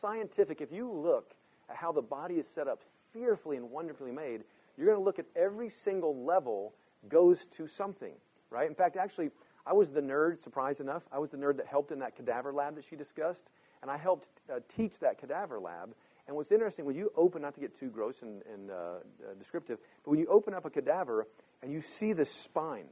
scientific. If you look at how the body is set up, fearfully and wonderfully made, you're going to look at every single level goes to something, right? In fact, actually, I was the nerd, surprise enough. I was the nerd that helped in that cadaver lab that she discussed, and I helped teach that cadaver lab. And what's interesting, when you open, not to get too gross and descriptive, but when you open up a cadaver and you see the spine,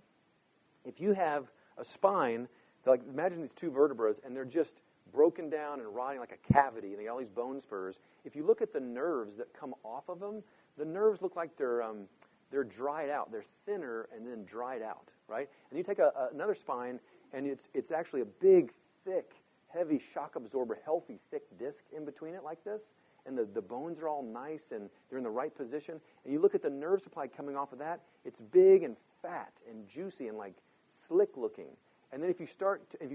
if you have a spine, like imagine these two vertebrae, and they're just broken down and rotting like a cavity, and they got all these bone spurs. If you look at the nerves that come off of them, the nerves look like they're dried out. They're thinner and then dried out, right? And you take another spine, and it's actually a big, thick, heavy shock absorber, healthy, thick disc in between it like this, and the bones are all nice and they're in the right position. And you look at the nerve supply coming off of that, it's big and fat and juicy and like slick looking. And then if you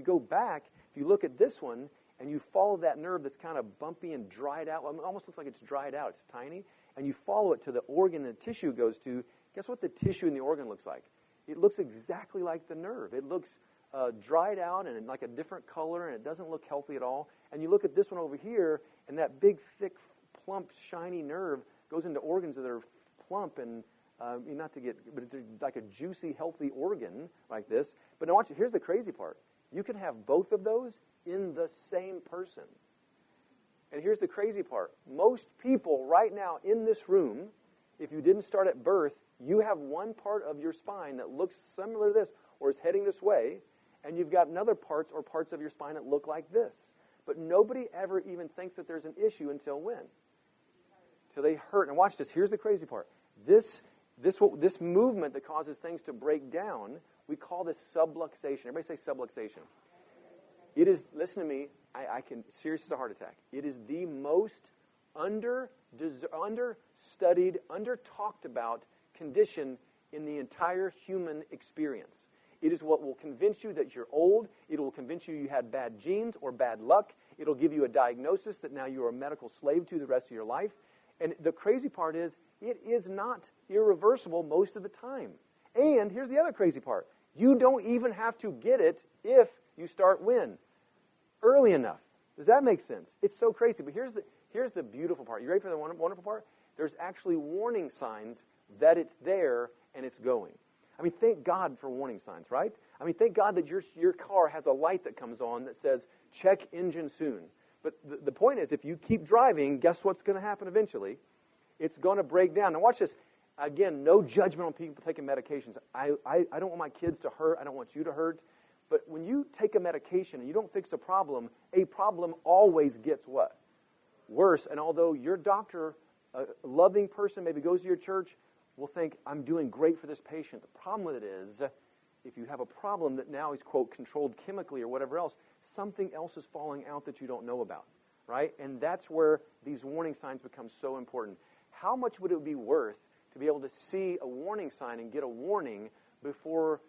go back, if you look at this one and you follow that nerve that's kind of bumpy and dried out, well, it almost looks like it's dried out, it's tiny, and you follow it to the organ the tissue goes to, guess what the tissue in the organ looks like? It looks exactly like the nerve. It looks dried out and like a different color, and it doesn't look healthy at all. And you look at this one over here, and that big, thick, plump, shiny nerve goes into organs that are plump and not to get, but it's like a juicy, healthy organ like this. But now watch it. Here's the crazy part. You can have both of those in the same person. And here's the crazy part. Most people right now in this room, if you didn't start at birth, you have one part of your spine that looks similar to this or is heading this way, and you've got another parts of your spine that look like this. But nobody ever even thinks that there's an issue until when? Till they hurt. And watch this. Here's the crazy part. This movement that causes things to break down, we call this subluxation. Everybody say subluxation. It is, listen to me, I can, serious as a heart attack. It is the most understudied, under-talked about condition in the entire human experience. It is what will convince you that you're old. It will convince you had bad genes or bad luck. It'll give you a diagnosis that now you're a medical slave to the rest of your life. And the crazy part is, it is not irreversible most of the time. And here's the other crazy part. You don't even have to get it if you start when? Early enough. Does that make sense? It's so crazy. But here's the beautiful part. You ready for the wonderful part? There's actually warning signs that it's there and it's going. I mean, thank God for warning signs, right? I mean, thank God that your car has a light that comes on that says, check engine soon. But the point is, if you keep driving, guess what's going to happen eventually? It's going to break down. Now watch this. Again, no judgment on people taking medications. I don't want my kids to hurt. I don't want you to hurt. But when you take a medication and you don't fix a problem always gets what? Worse. And although your doctor, a loving person, maybe goes to your church, will think, I'm doing great for this patient. The problem with it is, if you have a problem that now is, quote, controlled chemically or whatever else, something else is falling out that you don't know about, right? And that's where these warning signs become so important. How much would it be worth to be able to see a warning sign and get a warning before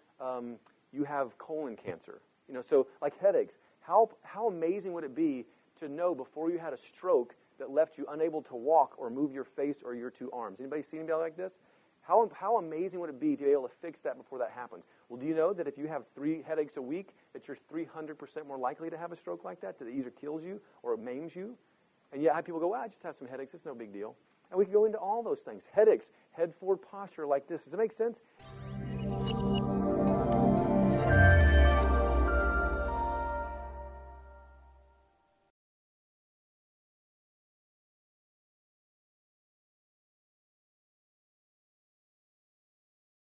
you have colon cancer? You know, so like headaches. How amazing would it be to know before you had a stroke that left you unable to walk or move your face or your two arms? Anybody seen anybody like this? How amazing would it be to be able to fix that before that happens? Well, do you know that if you have 3 headaches a week, that you're 300% more likely to have a stroke like that it either kills you or it maims you? And yet people go, well, I just have some headaches. It's no big deal. And we can go into all those things. Headaches, head forward posture like this. Does it make sense?